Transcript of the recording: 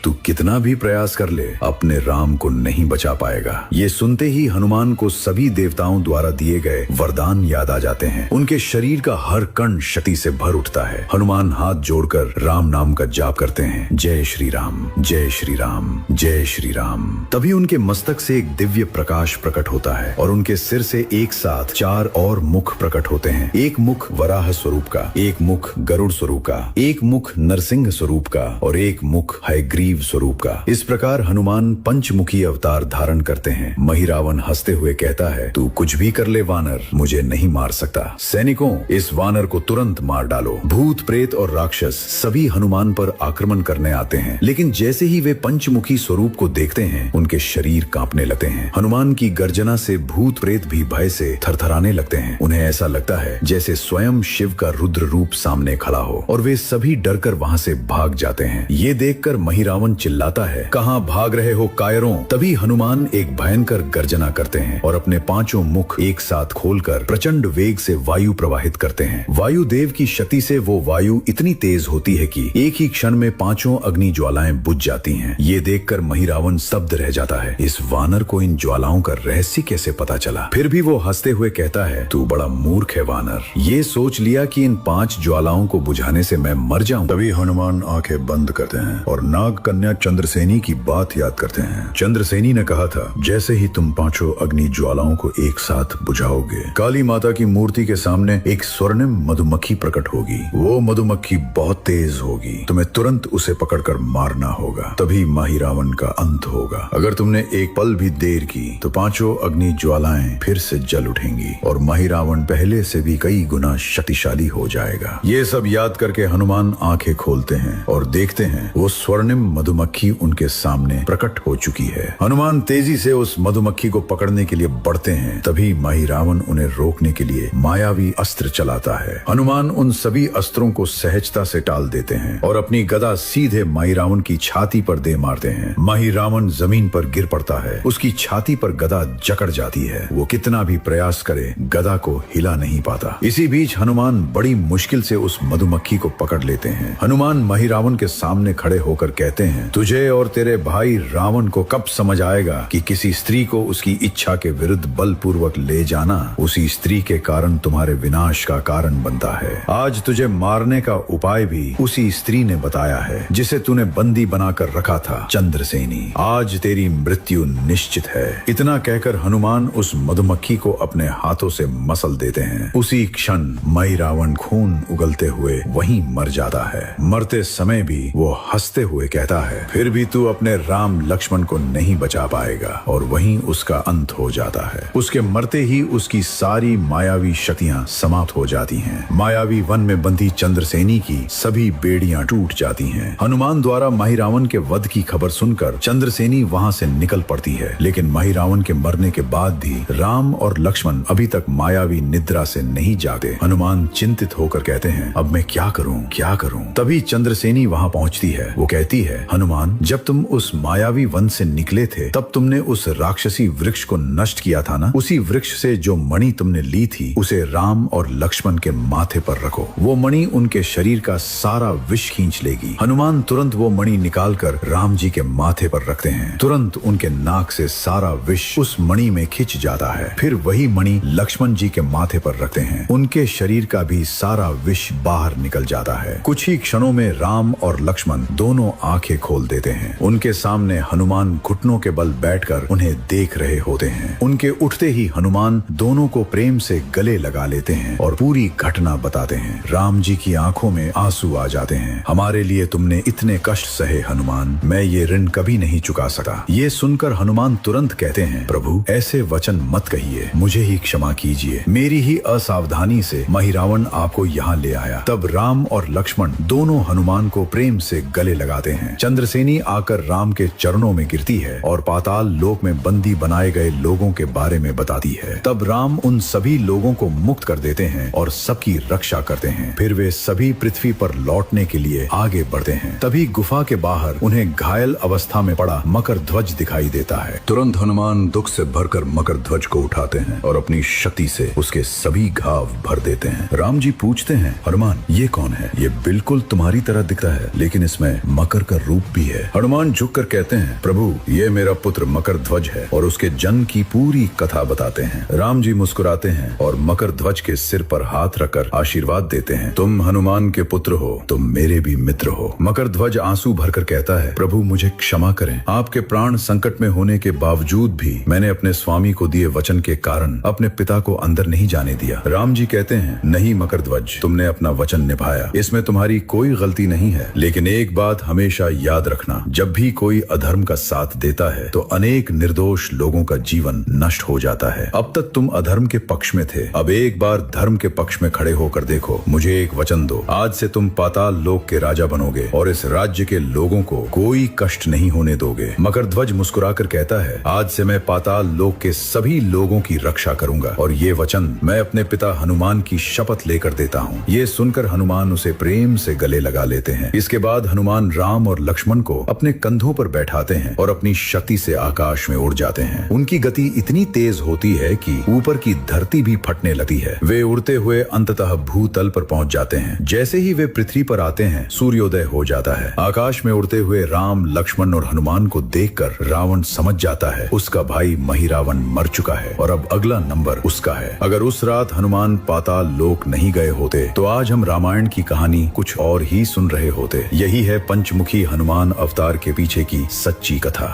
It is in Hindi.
तू कितना भी प्रयास कर ले अपने राम को नहीं बचा पाएगा। ये सुनते ही हनुमान को सभी देवताओं द्वारा दिए गए वरदान याद आ जाते हैं। उनके शरीर का हर कण शक्ति से भर उठता है। हनुमान हाथ जोड़कर राम नाम का जाप करते हैं, जय श्री राम, जय श्री राम, जय श्री राम। तभी उनके मस्तक से एक दिव्य प्रकाश प्रकट होता है और उनके सिर से एक साथ 4 और मुख प्रकट होते हैं। एक मुख वराह स्वरूप का, एक मुख गरुड़ स्वरूप का, एक मुख नरसिंह स्वरूप का और एक मुख हयग्रीव स्वरूप का। इस प्रकार हनुमान पंचमुखी अवतार धारण करते हैं। महिरावन हंसते हुए कहता है, तू कुछ भी कर ले वानर, मुझे नहीं मार सकता। सैनिकों, इस वानर को तुरंत मार डालो। भूत प्रेत और राक्षस सभी हनुमान पर आक्रमण करने आते हैं, लेकिन जैसे ही वे पंचमुखी स्वरूप को देखते हैं उनके शरीर कांपने लगते हैं। हनुमान की गर्जना से भूत प्रेत भी भय से थरथराने लगते हैं। उन्हें ऐसा लगता है जैसे स्वयं शिव का रुद्र रूप सामने खड़ा हो और वे सभी डरकर वहां से भाग जाते हैं। ये देखकर महिरावन चिल्लाता है, कहां भाग रहे हो कायरों। तभी हनुमान एक भयंकर गर्जना करते हैं और अपने 5 मुख एक साथ खोलकर प्रचंड वेग से वायु प्रवाहित करते हैं। वायु देव की शक्ति से वो वायु इतनी तेज होती है कि एक ही क्षण में 5 अग्नि ज्वालाएं बुझ जाती हैं। ये देखकर महिरावन स्तब्ध रह जाता है। इस वानर को इन ज्वालाओं का रहस्य कैसे पता चला? फिर भी वो हंसते हुए कहता है, तू बड़ा मूर्ख है वानर। ये सोच लिया कि इन 5 ज्वालाओं को बुझाने से मैं मर जाऊं। तभी हनुमान आंखें बंद करते हैं और नाग कन्या चंद्रसेनी की बात याद करते हैं। चंद्रसेनी ने कहा था, जैसे ही तुम 5 अग्नि ज्वालाओं को एक साथ बुझाओगे, काली माता की मूर्ति के सामने एक स्वर्णिम मधुमक्खी प्रकट होगी। वो मधुमक्खी बहुत तेज होगी, तुम्हें तुरंत उसे पकड़कर मारना होगा, तभी महिरावन का अंत होगा। अगर तुमने एक पल भी देर की तो 5 अग्नि ज्वालाएं फिर से जल उठेंगी और महिरावन पहले से भी कई गुना शक्तिशाली हो जाएगा। ये सब याद करके हनुमान आंखें खोलते हैं और देखते हैं वो स्वर्णिम मधुमक्खी उनके सामने प्रकट हो चुकी है। हनुमान तेजी से उस मधुमक्खी को पकड़ने के लिए बढ़ते हैं। तभी महिरावन उन्हें रोकने के लिए मायावी अस्त्र चलाता है। हनुमान उन सभी अस्त्रों को सहजता से टाल देते हैं और अपनी गदा सीधे महिरावन की छाती पर दे मारते हैं। महिरावन जमीन पर गिर पड़ता है। उसकी छाती पर गदा जकड़ जाती है। वो कितना भी प्रयास करे गदा को हिला नहीं पाता। इसी बीच हनुमान बड़ी मुश्किल से उस मधुमक्खी को पकड़ लेते हैं। हनुमान महिरावन के सामने खड़े होकर कहते हैं, तुझे और तेरे भाई रावण को कब समझ आएगा कि किसी स्त्री को उसकी इच्छा के विरुद्ध बलपूर्वक ले जाना उसी स्त्री के कारण तुम्हारे विनाश का कारण बनता है। आज तुझे मारने का उपाय भी उसी स्त्री ने बताया है जिसे तूने बंदी बनाकर रखा था चंद्रसेनी। आज तेरी मृत्यु निश्चित है। इतना कहकर हनुमान उस मधुमक्खी को अपने हाथों से मसल देते हैं। उसी क्षण महिरावन खून उगलते हुए वहीं मर जाता है। मरते समय भी वो हंसते हुए कहता है, फिर भी तू अपने राम लक्ष्मण को नहीं बचा पाएगा, और वहीं उसका अंत हो जाता है। उसके मरते ही उसकी सारी मायावी शक्तियां समाप्त हो जाती हैं। मायावी वन में बंधी चंद्रसेनी की सभी बेड़ियां टूट जाती हैं। हनुमान द्वारा महिरावन के वध की खबर सुनकर चंद्रसेनी वहां से निकल पड़ती है, लेकिन महिरावन के मरने के बाद भी राम और लक्ष्मण अभी तक मायावी निद्रा से नहीं जागे। हनुमान चिंतित होकर कहते हैं, अब मैं क्या करूं, क्या करूं? तभी चंद्रसेनी वहां पहुंचती है। वो कहती है, हनुमान, जब तुम उस मायावी वन से निकले थे तब तुमने उस राक्षसी वृक्ष को नष्ट किया था ना? उसी वृक्ष से जो मणि तुमने ली थी उसे राम और लक्ष्मण के माथे पर रखो। वो मणि उनके शरीर का सारा विष खींच लेगी। हनुमान तुरंत वो मणि निकालकर राम जी के माथे पर रखते हैं। तुरंत उनके नाक से सारा विष उस मणि में खिंच जाता है। फिर वही मणि लक्ष्मण जी के माथे पर रखते हैं। उनके शरीर का भी सारा विष बाहर निकल जाता है। कुछ ही क्षणों में राम और लक्ष्मण दोनों आंखें खोल देते हैं। उनके सामने हनुमान घुटनों के बल बैठकर उन्हें देख रहे होते हैं। उनके उठते ही हनुमान दोनों को प्रेम से गले लगा लेते हैं और पूरी घटना बताते हैं। राम जी की आंखों में आंसू आ जाते हैं। हमारे लिए तुमने इतने कष्ट सहे हनुमान, मैं ये ऋण कभी नहीं चुका सका। ये सुनकर हनुमान तुरंत कहते हैं, प्रभु ऐसे वचन मत कहिए, मुझे ही क्षमा कीजिए। मेरी ही असावधानी से महिरावन आपको यहाँ ले आया। तब राम और लक्ष्मण दोनों हनुमान को प्रेम से गले लगाते हैं। चंद्रसेनी आकर राम के चरणों में गिरती है और पाताल लोक में बंदी बनाए गए लोगों के बारे में बताती है। तब राम उन सभी लोगों को मुक्त कर देते हैं और सबकी रक्षा करते हैं। फिर वे सभी पृथ्वी पर लौटने के लिए आगे बढ़ते हैं। तभी गुफा के बाहर उन्हें घायल अवस्था में पड़ा मकर ध्वज दिखाई देता है। तुरंत हनुमान दुख से भरकर मकर ध्वज को उठाते हैं और अपनी शक्ति से उसके सभी घाव भर देते हैं। राम जी पूछते हैं, हनुमान ये कौन है? ये बिल्कुल तुम्हारी तरह दिखता है, लेकिन इसमें मकर का का रूप भी है। हनुमान झुककर कहते हैं, प्रभु ये मेरा पुत्र मकर ध्वज है, और उसके जन्म की पूरी कथा बताते हैं। राम जी मुस्कुराते हैं और मकर ध्वज के सिर पर हाथ रखकर आशीर्वाद देते हैं, तुम हनुमान के पुत्र हो, तुम मेरे भी मित्र हो। मकर ध्वज आंसू भरकर कहता है, प्रभु मुझे क्षमा करें, आपके प्राण संकट में होने के बावजूद भी मैंने अपने स्वामी को दिए वचन के कारण अपने पिता को अंदर नहीं जाने दिया। राम जी कहते हैं, नहीं मकर ध्वज, तुमने अपना वचन निभाया, इसमें तुम्हारी कोई गलती नहीं है, लेकिन एक बात हमेशा याद रखना, जब भी कोई अधर्म का साथ देता है तो अनेक निर्दोष लोगों का जीवन नष्ट हो जाता है। अब तक तुम अधर्म के पक्ष में थे, अब एक बार धर्म के पक्ष में खड़े होकर देखो। मुझे एक वचन दो, आज से तुम पाताल लोक के राजा बनोगे और इस राज्य के लोगों को कोई कष्ट नहीं होने दोगे। मकर ध्वज मुस्कुराकर कहता है, आज से मैं पाताल लोक के सभी लोगों की रक्षा करूंगा, और ये वचन मैं अपने पिता हनुमान की शपथ लेकर देता हूँ। ये सुनकर हनुमान उसे प्रेम से गले लगा लेते हैं। इसके बाद हनुमान राम और लक्ष्मण को अपने कंधों पर बैठाते हैं और अपनी शक्ति से आकाश में उड़ जाते हैं। उनकी गति इतनी तेज होती है कि ऊपर की धरती भी फटने लगती है। वे उड़ते हुए अंततः भूतल पर पहुंच जाते हैं। जैसे ही वे पृथ्वी पर आते हैं, सूर्योदय हो जाता है। आकाश में उड़ते हुए राम, लक्ष्मण और हनुमान को देखकर रावण समझ जाता है उसका भाई महिरावण मर चुका है और अब अगला नंबर उसका है। अगर उस रात हनुमान पाताल लोक नहीं गए होते तो आज हम रामायण की कहानी कुछ और ही सुन रहे होते। यही है पंचमुखी हनुमान अवतार के पीछे की सच्ची कथा।